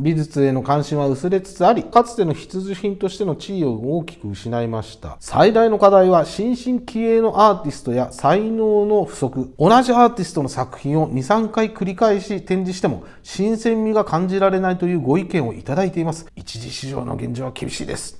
美術への関心は薄れつつあり、かつての必需品としての地位を大きく失いました。最大の課題は新進気鋭のアーティストや才能の不足。同じアーティストの作品を2、3回繰り返し展示しても新鮮味が感じられないというご意見をいただいています。一次市場の現状は厳しいです。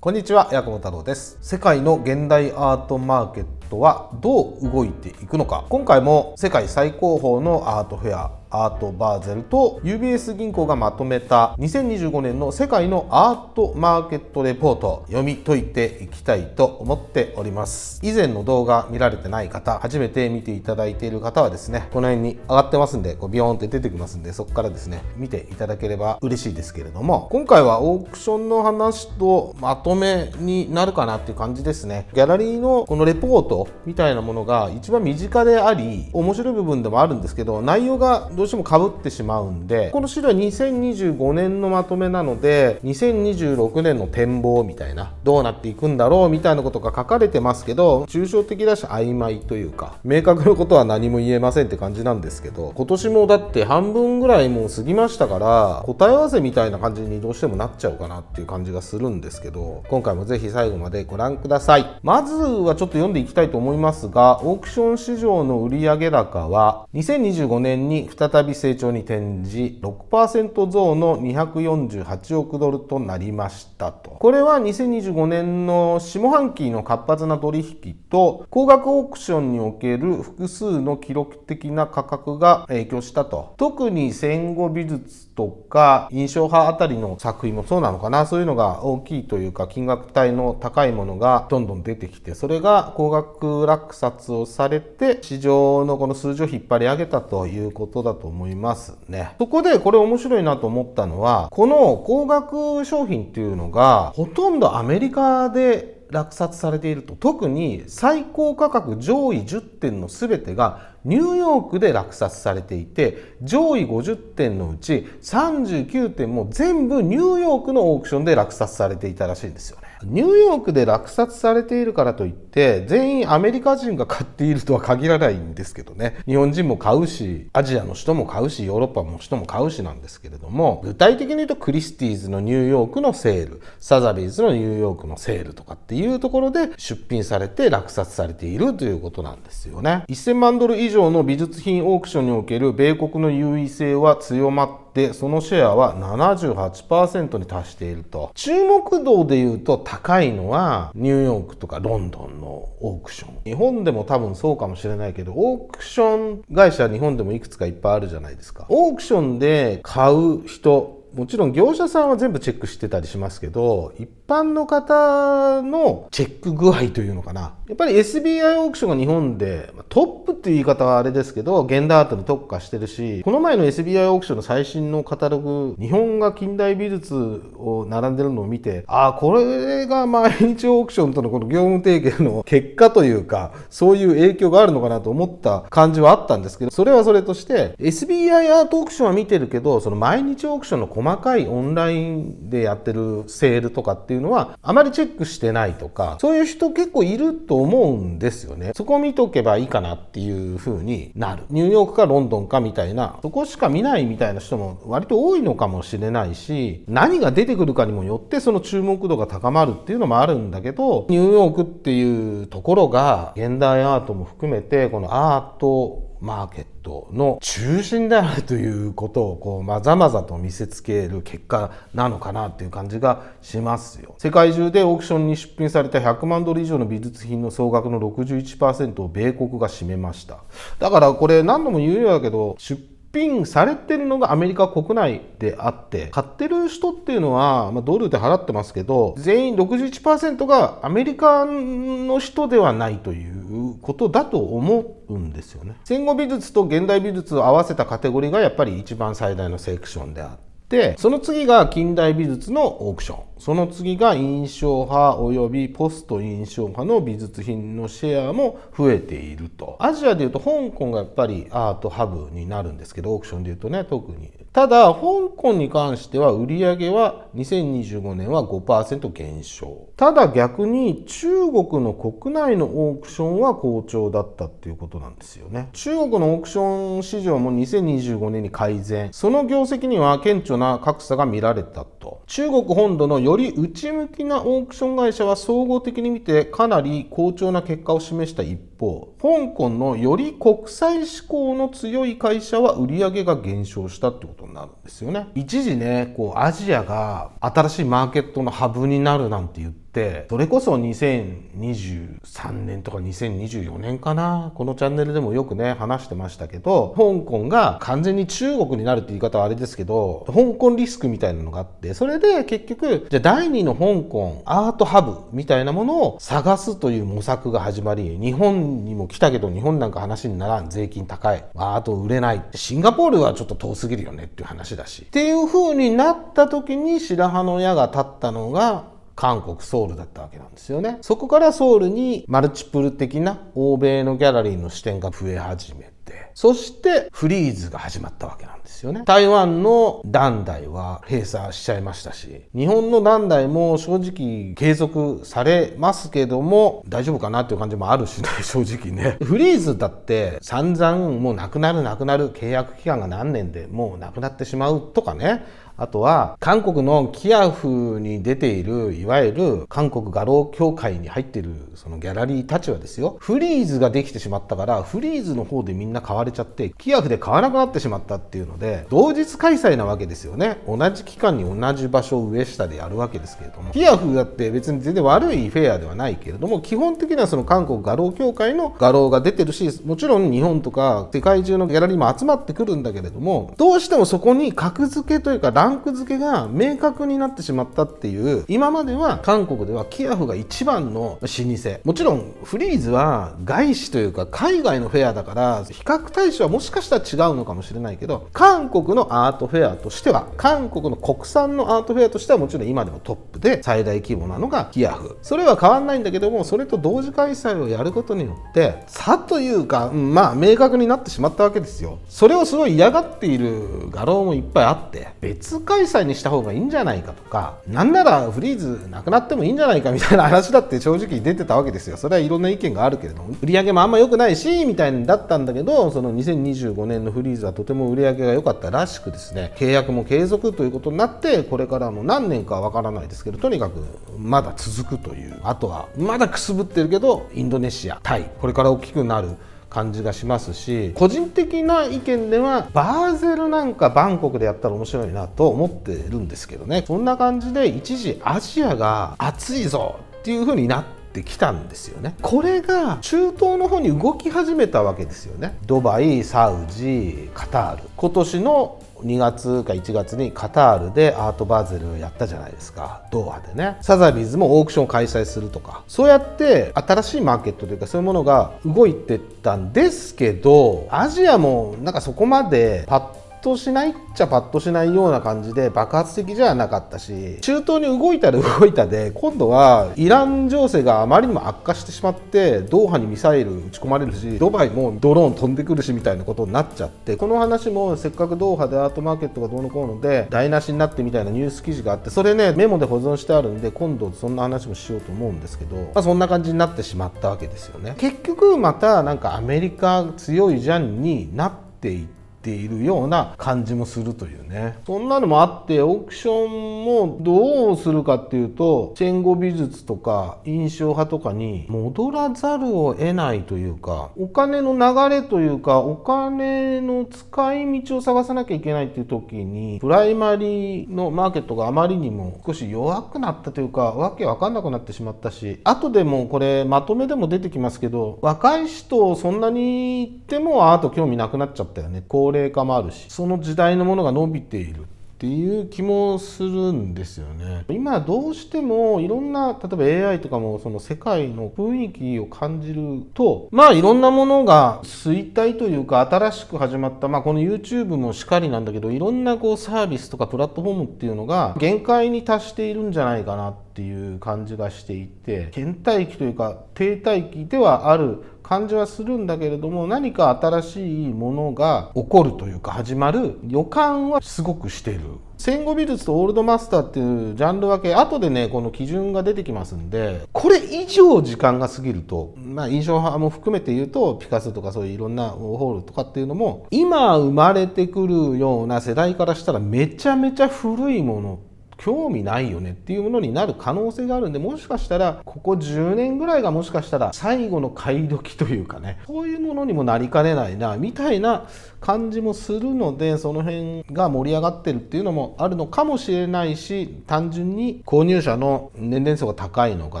こんにちは、八雲太郎です。世界の現代アートマーケットはどう動いていくのか。今回も世界最高峰のアートフェア、アートバーゼルと UBS 銀行がまとめた2025年の世界のアートマーケットレポート、読み解いていきたいと思っております。以前の動画見られてない方、初めて見ていただいている方はですね、この辺に上がってますんで、ビヨーンって出てきますんで、そこからですね見ていただければ嬉しいですけれども、今回はオークションの話とまとめになるかなっていう感じですね。ギャラリーのこのレポートみたいなものが一番身近であり、面白い部分でもあるんですけど、内容がどうしても被ってしまうんで、この資料は2025年のまとめなので、2026年の展望みたいな、どうなっていくんだろうみたいなことが書かれてますけど、抽象的だし曖昧というか、明確なことは何も言えませんって感じなんですけど、今年もだって半分ぐらいもう過ぎましたから、答え合わせみたいな感じにどうしてもなっちゃうかなっていう感じがするんですけど、今回もぜひ最後までご覧ください。まずはちょっと読んでいきたいと思いますが、オークション市場の売上高は2025年に再び成長に転じ 6% 増の248億ドルとなりましたと。これは2025年の下半期の活発な取引と高額オークションにおける複数の記録的な価格が影響したと。特に戦後美術とか印象派あたりの作品もそうなのかな、そういうのが大きいというか金額帯の高いものがどんどん出てきて、それが高額落札をされて市場のこの数字を引っ張り上げたということだと思いますね。そこでこれ面白いなと思ったのは、この高額商品っていうのがほとんどアメリカで落札されていると。特に最高価格上位10点の全てがニューヨークで落札されていて、上位50点のうち39点も全部ニューヨークのオークションで落札されていたらしいんですよね。ニューヨークで落札されているからといって全員アメリカ人が買っているとは限らないんですけどね。日本人も買うし、アジアの人も買うし、ヨーロッパの人も買うしなんですけれども、具体的に言うとクリスティーズのニューヨークのセール、サザビーズのニューヨークのセールとかっていうところで出品されて落札されているということなんですよね。1000万ドル以上の美術品オークションにおける米国の優位性は強まって、そのシェアは 78% に達していると。注目度で言うと高いのはニューヨークとかロンドンのオークション。日本でも多分そうかもしれないけど、オークション会社日本でもいくつかいっぱいあるじゃないですか。オークションで買う人、もちろん業者さんは全部チェックしてたりしますけど、一般の方のチェック具合というのかな。やっぱり SBI オークションが日本でトップっていう言い方はあれですけど、現代アートに特化してるし、この前の SBI オークションの最新のカタログ、日本が近代美術を並んでるのを見て、これが毎日オークションとのこの業務提携の結果というか、そういう影響があるのかなと思った感じはあったんですけど、それはそれとして SBI アートオークションは見てるけど、その毎日オークションの細かいオンラインでやってるセールとかっていうのはあまりチェックしてないとか、そういう人結構いると思うんですよね。そこを見とけばいいかなっていう風になる。ニューヨークかロンドンかみたいな、そこしか見ないみたいな人も割と多いのかもしれないし、何が出てくるかにもよってその注目度が高まるっていうのもあるんだけど、ニューヨークっていうところが現代アートも含めてこのアートマーケットの中心であるということをまざまざと見せつける結果なのかなっていう感じがしますよ。世界中でオークションに出品された100万ドル以上の美術品の総額の 61% を米国が占めました。だからこれ何度も言うようだけど、出品されてるのがアメリカ国内であって、買ってる人っていうのは、ドルで払ってますけど、全員 61% がアメリカの人ではないということだと思うんですよね。戦後美術と現代美術を合わせたカテゴリーがやっぱり一番最大のセクションであって、でその次が近代美術のオークション、その次が印象派およびポスト印象派の美術品のシェアも増えていると。アジアでいうと香港がやっぱりアートハブになるんですけど、オークションでいうとね、特にただ香港に関しては売上は2025年は 5% 減少。ただ逆に中国の国内のオークションは好調だったっていうことなんですよね。中国のオークション市場も2025年に改善。その業績には顕著な格差が見られたと。中国本土のより内向きなオークション会社は総合的に見てかなり好調な結果を示した一方、香港のより国際志向の強い会社は売上が減少したってことになるんですよね。一時ね、アジアが新しいマーケットのハブになるなんて言って、それこそ2023年とか2024年かな、このチャンネルでもよくね話してましたけど、香港が完全に中国になるって言い方はあれですけど、香港リスクみたいなのがあって、それで結局じゃあ第2の香港アートハブみたいなものを探すという模索が始まり、日本にも来たけど日本なんか話にならん、税金高い、あと売れない、シンガポールはちょっと遠すぎるよねっていう話だしっていう風になった時に白羽の矢が立ったのが韓国ソウルだったわけなんですよね。そこからソウルにマルチプル的な欧米のギャラリーの視点が増え始めて、そしてフリーズが始まったわけなんですよね。台湾のダンダイは閉鎖しちゃいましたし、日本のダンダイも正直継続されますけども大丈夫かなっていう感じもあるしね、正直ね。フリーズだって散々もうなくなる契約期間が何年でもうなくなってしまうとかね。あとは韓国のキアフに出ているいわゆる韓国画廊協会に入っているそのギャラリーたちはですよ、フリーズができてしまったからフリーズの方でみんな買われちゃってキアフで買わなくなってしまったっていうので、同日開催なわけですよね。同じ期間に同じ場所を上下でやるわけですけれども、キアフだって別に全然悪いフェアではないけれども、基本的にはその韓国画廊協会の画廊が出てるし、もちろん日本とか世界中のギャラリーも集まってくるんだけれども、どうしてもそこに格付けというかランク付けが明確になってしまったっていう。今までは韓国ではキアフが一番の老舗、もちろんフリーズは外資というか海外のフェアだから比較対象はもしかしたら違うのかもしれないけど、韓国のアートフェアとしては、韓国の国産のアートフェアとしてはもちろん今でもトップで最大規模なのがキアフ。それは変わんないんだけども、それと同時開催をやることによって差というか、明確になってしまったわけですよ。それをすごい嫌がっている画廊もいっぱいあって、別開催にした方がいいんじゃないかとか、なんならフリーズなくなってもいいんじゃないかみたいな話だって正直出てたわけですよ。それはいろんな意見があるけれども、売り上げもあんま良くないしみたいだったんだけど、その2025年のフリーズはとても売り上げが良かったらしくですね、契約も継続ということになって、これからも何年かはわからないですけど、とにかくまだ続くという。あとはまだくすぶってるけどインドネシア、タイ、これから大きくなる感じがしますし、個人的な意見ではバーゼルなんかバンコクでやったら面白いなと思ってるんですけどね。そんな感じで一時アジアが熱いぞっていう風になってきたんですよね。これが中東の方に動き始めたわけですよね。ドバイ、サウジ、カタール、今年の2月か1月にカタールでアートバーゼルをやったじゃないですか、ドーハでね。サザビーズもオークションを開催するとか、そうやって新しいマーケットというかそういうものが動いてったんですけど、アジアもなんかそこまでパッとしないっちゃパッとしないような感じで爆発的じゃなかったし、中東に動いたら動いたで、今度はイラン情勢があまりにも悪化してしまって、ドーハにミサイル撃ち込まれるし、ドバイもドローン飛んでくるしみたいなことになっちゃって、この話もせっかくドーハでアートマーケットがどうのこうので台無しになってみたいなニュース記事があって、それねメモで保存してあるんで今度そんな話もしようと思うんですけど、そんな感じになってしまったわけですよね。結局またなんかアメリカ強いじゃんになっていっているような感じもするというね。そんなのもあって、オークションもどうするかっていうと、チェンゴ美術とか印象派とかに戻らざるを得ないというか、お金の流れというか、お金の使い道を探さなきゃいけないっていう時に、プライマリーのマーケットがあまりにも少し弱くなったというか、わけわかんなくなってしまったし、後でもこれまとめでも出てきますけど、若い人そんなに言ってもアート興味なくなっちゃったよね。高齢化もあるし、その時代のものが伸びているっていう気もするんですよね。今どうしてもいろんな、例えば AI とかもその世界の雰囲気を感じると、いろんなものが衰退というか新しく始まった、この YouTube もしかりなんだけど、いろんなサービスとかプラットフォームっていうのが限界に達しているんじゃないかなっていう感じがしていて、倦怠期というか停滞期ではある感じはするんだけれども、何か新しいものが起こるというか始まる予感はすごくしてる。戦後美術とオールドマスターっていうジャンル分け、後でねこの基準が出てきますんで、これ以上時間が過ぎると、印象派も含めて言うとピカソとかそういういろんなウォーホールとかっていうのも、今生まれてくるような世代からしたらめちゃめちゃ古いもの、興味ないよねっていうものになる可能性があるんで、もしかしたらここ10年ぐらいがもしかしたら最後の買い時というかね、そういうものにもなりかねないなみたいな感じもするので、その辺が盛り上がってるっていうのもあるのかもしれないし、単純に購入者の年齢層が高いのか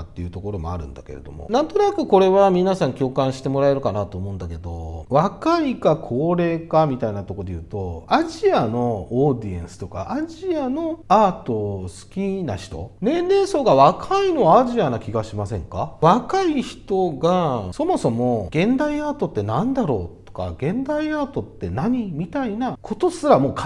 っていうところもあるんだけれども、なんとなくこれは皆さん共感してもらえるかなと思うんだけど、若いか高齢かみたいなところで言うと、アジアのオーディエンスとかアジアのアート好きな人、年齢層が若いのはアジアな気がしませんか？若い人がそもそも現代アートって何だろうとか、現代アートって何みたいなことすらもう考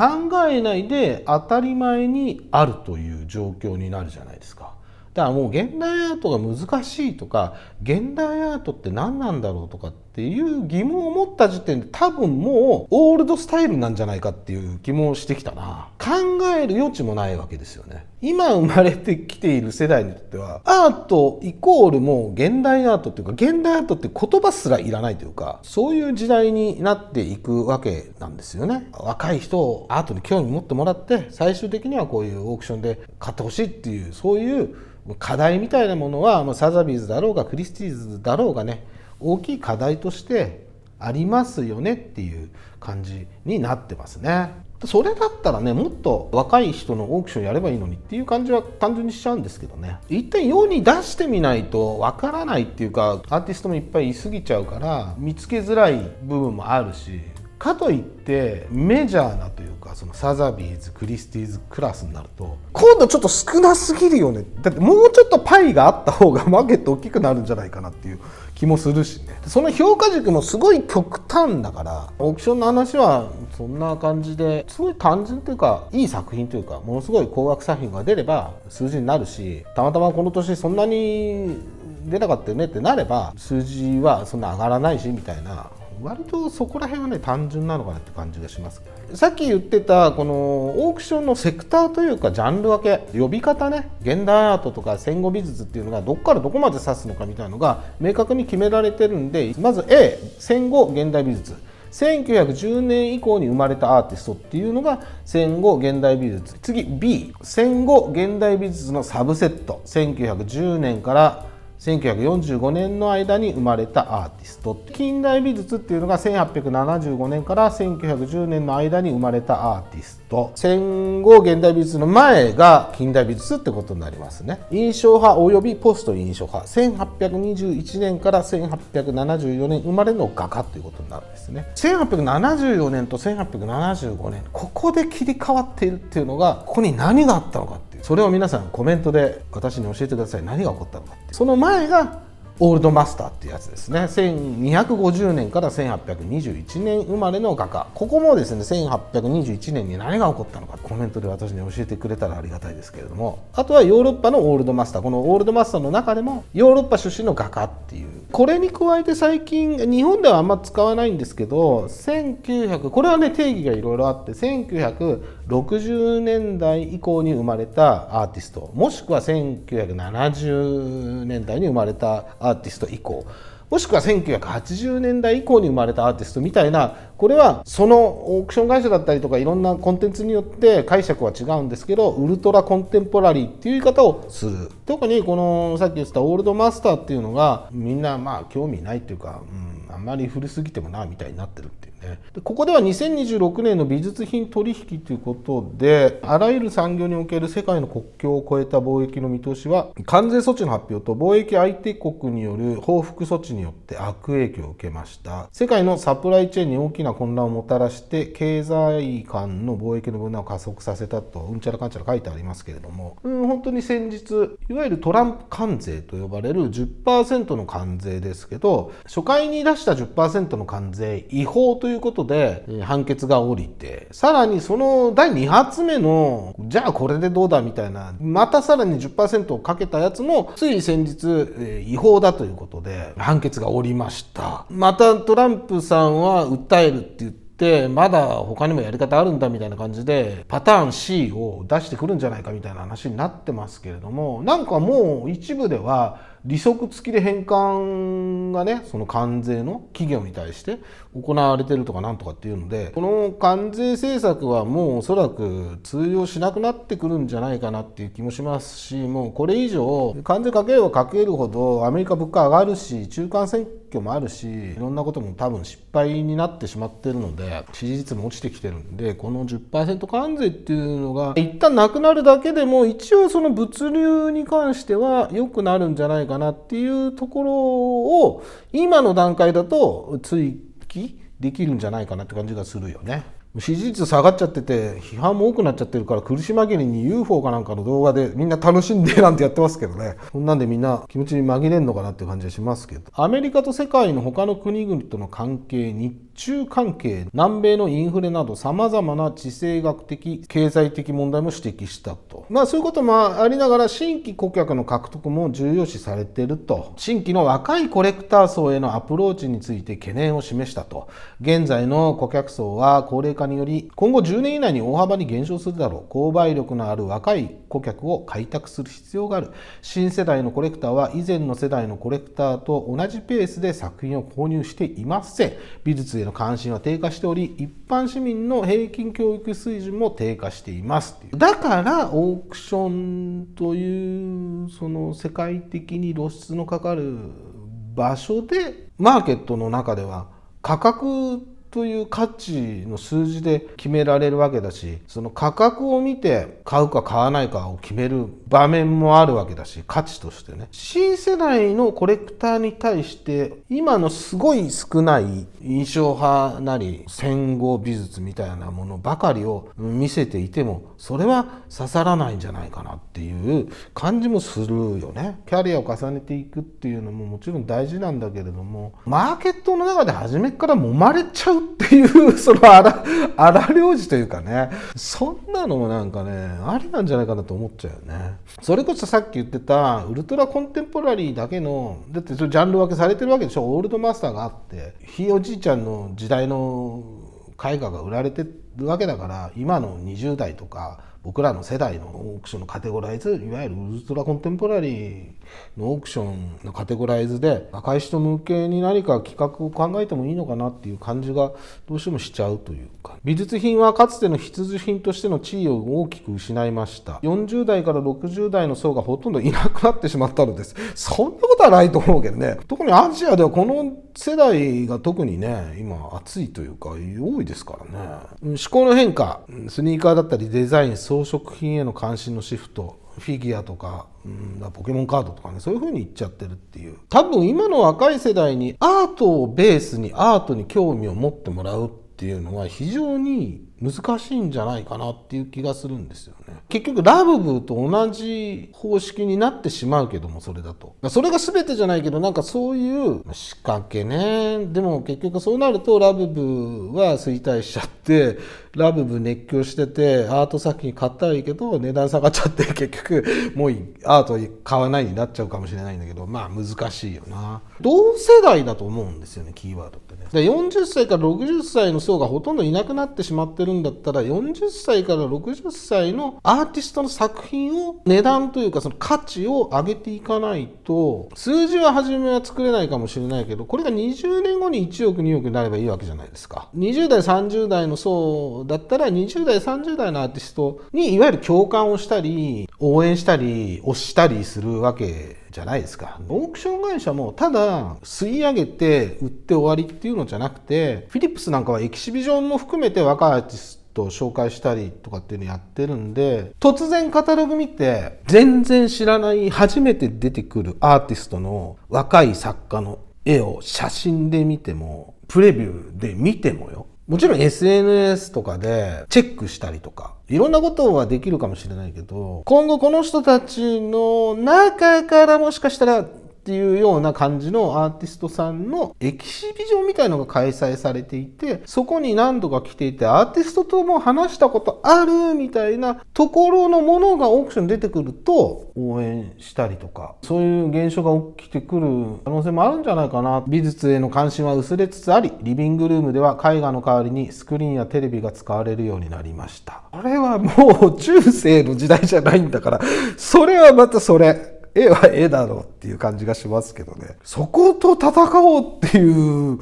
えないで当たり前にあるという状況になるじゃないですか。だからもう現代アートが難しいとか、現代アートって何なんだろうとかっていう疑問を持った時点で、多分もうオールドスタイルなんじゃないかっていう気もしてきたな。考える余地もないわけですよね。今生まれてきている世代にとっては、アートイコールもう現代アートっていうか、現代アートって言葉すらいらないというか、そういう時代になっていくわけなんですよね。若い人をアートに興味持ってもらって、最終的にはこういうオークションで買ってほしいっていう、そういう課題みたいなものは、サザビーズだろうがクリスティーズだろうがね、大きい課題としてありますよねっていう感じになってますね。それだったらね、もっと若い人のオークションやればいいのにっていう感じは単純にしちゃうんですけどね。一旦世に出してみないとわからないっていうか、アーティストもいっぱいいすぎちゃうから見つけづらい部分もあるし、かといってメジャーなというか、そのサザビーズクリスティーズクラスになると今度ちょっと少なすぎるよね。だってもうちょっとパイがあった方がマーケット大きくなるんじゃないかなっていう気もするしね。その評価軸もすごい極端だから、オークションの話はそんな感じですごい単純というか、いい作品というか、ものすごい高額作品が出れば数字になるし、たまたまこの年そんなに出なかったよねってなれば数字はそんな上がらないしみたいな、割とそこら辺はね単純なのかなって感じがします。さっき言ってたこのオークションのセクターというかジャンル分け、呼び方ね、現代アートとか戦後美術っていうのがどこからどこまで指すのかみたいなのが明確に決められてるんで、まず A 戦後現代美術、1910年以降に生まれたアーティストっていうのが戦後現代美術。次 B 戦後現代美術のサブセット、1910年から1945年の間に生まれたアーティスト。近代美術っていうのが1875年から1910年の間に生まれたアーティスト。戦後現代美術の前が近代美術ってことになりますね。印象派およびポスト印象派、1821年から1874年生まれの画家ということになるんですね。1874年と1875年、ここで切り替わっているっていうのが、ここに何があったのかっていう、それを皆さんコメントで私に教えてください。何が起こったのかって。その前がオールドマスターっていうやつですね。1250年から1821年生まれの画家。ここもですね、1821年に何が起こったのかコメントで私に教えてくれたらありがたいですけれども、あとはヨーロッパのオールドマスター。このオールドマスターの中でもヨーロッパ出身の画家っていう、これに加えて最近日本ではあんま使わないんですけど、これはね定義がいろいろあって、1960年代以降に生まれたアーティスト、もしくは1970年代に生まれたアーティスト以降、もしくは1980年代以降に生まれたアーティストみたいな、これはそのオークション会社だったりとかいろんなコンテンツによって解釈は違うんですけど、ウルトラコンテンポラリーっていう言い方をする。特にこのさっき言ってたオールドマスターっていうのがみんな興味ないっていうか、あんまり古すぎてもなみたいになってるっていうね。でここでは2026年の美術品取引ということで、あらゆる産業における世界の国境を越えた貿易の見通しは、関税措置の発表と貿易相手国による報復措置によって悪影響を受けました。世界のサプライチェーンに大きな混乱をもたらして経済間の貿易の分断を加速させたと、うんちゃらかんちゃら書いてありますけれども、本当に先日いわゆるトランプ関税と呼ばれる 10% の関税ですけど、初回に出した 10% の関税違法といういうことで判決が下りて、さらにその第2発目のじゃあこれでどうだみたいな、またさらに 10% をかけたやつもつい先日違法だということで判決が下りました。またトランプさんは訴えるって言ってまだ他にもやり方あるんだみたいな感じでパターン C を出してくるんじゃないかみたいな話になってますけれども、なんかもう一部では利息付きで返還がね、その関税の企業に対して行われてるとかなんとかっていうので、この関税政策はもうおそらく通用しなくなってくるんじゃないかなっていう気もしますし、もうこれ以上関税かければかけるほどアメリカ物価上がるし、中間選挙もあるし、いろんなことも多分失敗になってしまってるので、支持率も落ちてきてるんで、この 10% 関税っていうのが一旦なくなるだけでも一応その物流に関しては良くなるんじゃないかなっていうところを今の段階だと追記できるんじゃないかなって感じがするよね。支持率下がっちゃってて批判も多くなっちゃってるから、苦し紛れに UFO かなんかの動画でみんな楽しんでなんてやってますけどね、そんなんでみんな気持ちに紛れんのかなっていう感じがしますけど、アメリカと世界の他の国々との関係、日中関係、南米のインフレなどさまざまな地政学的経済的問題も指摘したと。そういうこともありながら新規顧客の獲得も重要視されていると。新規の若いコレクター層へのアプローチについて懸念を示したと。現在の顧客層は高齢化により今後10年以内に大幅に減少するだろう。購買力のある若い顧客を開拓する必要がある。新世代のコレクターは以前の世代のコレクターと同じペースで作品を購入していません。美術への関心は低下しており、一般市民の平均教育水準も低下していますっていう。だからオークションというその世界的に露出のかかる場所でマーケットの中では価格という価値の数字で決められるわけだし、その価格を見て買うか買わないかを決める場面もあるわけだし、価値としてね。新世代のコレクターに対して今のすごい少ない印象派なり戦後美術みたいなものばかりを見せていてもそれは刺さらないんじゃないかなっていう感じもするよね。キャリアを重ねていくっていうのももちろん大事なんだけれども、マーケットの中で初めから揉まれちゃうっていうその荒領事というかね、そんなのもなんかねありなんじゃないかなと思っちゃうよね。それこそさっき言ってたウルトラコンテンポラリーだけの、だってそれジャンル分けされてるわけでしょ。オールドマスターがあってひいおじいちゃんの時代の絵画が売られてるわけだから、今の20代とか僕らの世代のオークションのカテゴライズ、いわゆるウルトラコンテンポラリーのオークションのカテゴライズで若い人向けに何か企画を考えてもいいのかなっていう感じがどうしてもしちゃうというか、美術品はかつての必需品としての地位を大きく失いました。40代から60代の層がほとんどいなくなってしまったのです。そんなことはないと思うけどね。特にアジアではこの世代が特にね今熱いというか多いですからね。思考の変化、スニーカーだったりデザイン、装飾品への関心のシフト、フィギュアとか、ポケモンカードとかね、そういう風に言っちゃってるっていう。多分今の若い世代にアートをベースにアートに興味を持ってもらうっていうのは非常に難しいんじゃないかなっていう気がするんですよね。結局ラブブと同じ方式になってしまうけども、それだとそれが全てじゃないけど、なんかそういう仕掛けね。でも結局そうなるとラブブは衰退しちゃって、ラブブ熱狂しててアート作品買ったらいいけど値段下がっちゃって結局もうアート買わないになっちゃうかもしれないんだけど、難しいよな。同世代だと思うんですよね、キーワードってね。で40歳から60歳の層がほとんどいなくなってしまってるんだったら、40歳から60歳のアーティストの作品を値段というかその価値を上げていかないと、数字は初めは作れないかもしれないけど、これが20年後に1億2億になればいいわけじゃないですか。20代30代の層だったら20代30代のアーティストにいわゆる共感をしたり応援したり推したりするわけじゃないですか。オークション会社もただ吸い上げて売って終わりっていうのじゃなくて、フィリップスなんかはエキシビジョンも含めて若いアーティストを紹介したりとかっていうのやってるんで、突然カタログ見て全然知らない初めて出てくるアーティストの若い作家の絵を写真で見てもプレビューで見てもよ、もちろん SNS とかでチェックしたりとかいろんなことはできるかもしれないけど、今後この人たちの中からもしかしたらっていうような感じのアーティストさんのエキシビジョンみたいのが開催されていて、そこに何度か来ていてアーティストとも話したことあるみたいなところのものがオークションに出てくると応援したりとか、そういう現象が起きてくる可能性もあるんじゃないかな。美術への関心は薄れつつあり、リビングルームでは絵画の代わりにスクリーンやテレビが使われるようになりました。これはもう中世の時代じゃないんだから、それはまたそれ。絵は絵だろうっていう感じがしますけどね。そこと戦おうっていう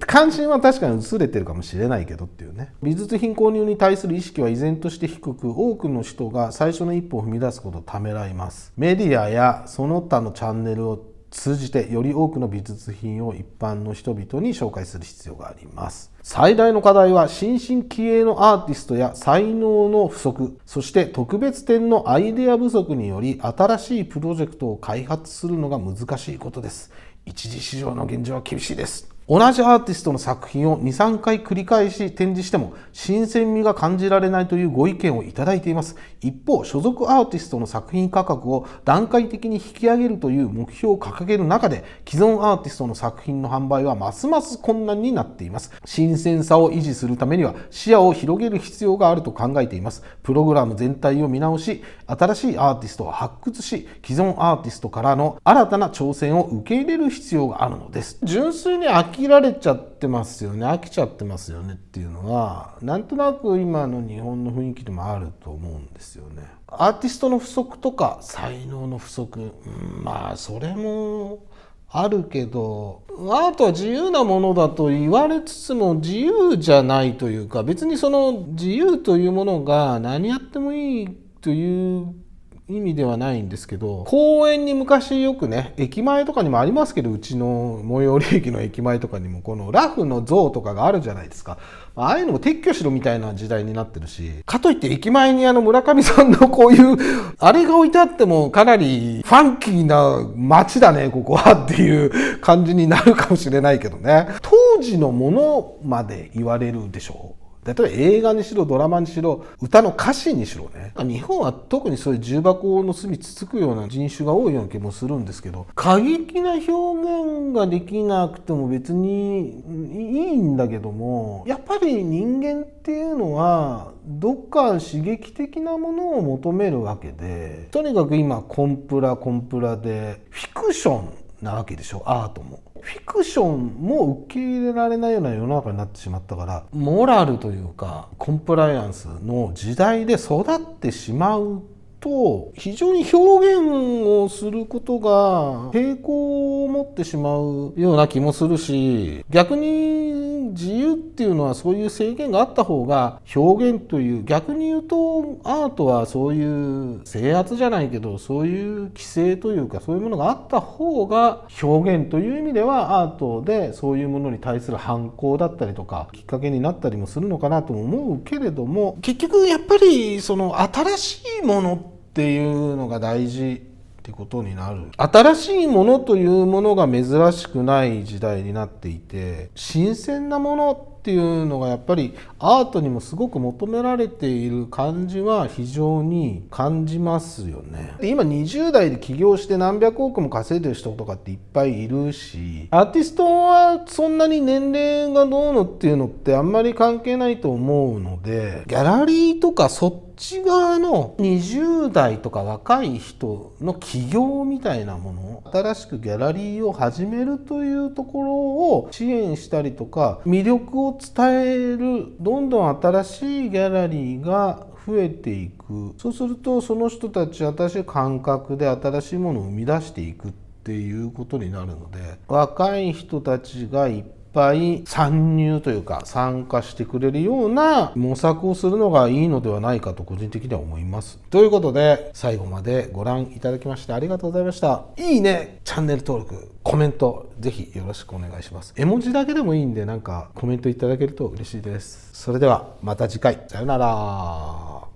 関心は確かに薄れてるかもしれないけどっていうね。美術品購入に対する意識は依然として低く、多くの人が最初の一歩を踏み出すことをためらいます。メディアやその他のチャンネルを通じてより多くの美術品を一般の人々に紹介する必要があります。最大の課題は新進気鋭のアーティストや才能の不足、そして特別展のアイデア不足により新しいプロジェクトを開発するのが難しいことです。一次市場の現状は厳しいです。同じアーティストの作品を 2,3 回繰り返し展示しても新鮮味が感じられないというご意見をいただいています。一方、所属アーティストの作品価格を段階的に引き上げるという目標を掲げる中で、既存アーティストの作品の販売はますます困難になっています。新鮮さを維持するためには視野を広げる必要があると考えています。プログラム全体を見直し、新しいアーティストを発掘し、既存アーティストからの新たな挑戦を受け入れる必要があるのです。純粋に飽きられちゃってますよね、飽きちゃってますよねっていうのはなんとなく今の日本の雰囲気でもあると思うんですよね。アーティストの不足とか才能の不足、まあそれもあるけど、アートは自由なものだと言われつつも自由じゃないというか、別にその自由というものが何やってもいいという意味ではないんですけど、公園に昔よくね、駅前とかにもありますけど、うちの最寄り駅の駅前とかにもこのラフの像とかがあるじゃないですか。ああいうのも撤去しろみたいな時代になってるし、かといって駅前に村上さんのこういうあれが置いてあってもかなりファンキーな街だねここはっていう感じになるかもしれないけどね。当時のものまで言われるでしょう。例えば映画にしろドラマにしろ歌の歌詞にしろね、日本は特にそういう重箱の隅つつくような人種が多いような気もするんですけど、過激な表現ができなくても別にいいんだけども、やっぱり人間っていうのはどっか刺激的なものを求めるわけで、とにかく今コンプラでフィクションなわけでしょ、アートも。フィクションも受け入れられないような世の中になってしまったから、モラルというかコンプライアンスの時代で育ってしまうと、非常に表現をすることが抵抗を持ってしまうような気もするし、逆に自由っていうのはそういう制限があった方が表現という、逆に言うとアートはそういう制圧じゃないけどそういう規制というかそういうものがあった方が表現という意味ではアートでそういうものに対する反抗だったりとかきっかけになったりもするのかなと思うけれども、結局やっぱりその新しいものっていうのが大事ってことになる。新しいものというものが珍しくない時代になっていて、新鮮なものっていうのがやっぱりアートにもすごく求められている感じは非常に感じますよね。で今20代で起業して何百億も稼いでる人とかっていっぱいいるし、アーティストはそんなに年齢がどうのっていうのってあんまり関係ないと思うので、ギャラリーとかそっち側の20代とか若い人の起業みたいなもの、新しくギャラリーを始めるというところを支援したりとか、魅力を伝える、どんどん新しいギャラリーが増えていく。そうするとその人たち新しい感覚で新しいものを生み出していくっていうことになるので、若い人たちがいっぱい参入というか参加してくれるような模索をするのがいいのではないかと個人的には思います。ということで最後までご覧いただきましてありがとうございました。いいね、チャンネル登録、コメントぜひよろしくお願いします。絵文字だけでもいいんでなんかコメントいただけると嬉しいです。それではまた次回、さよなら。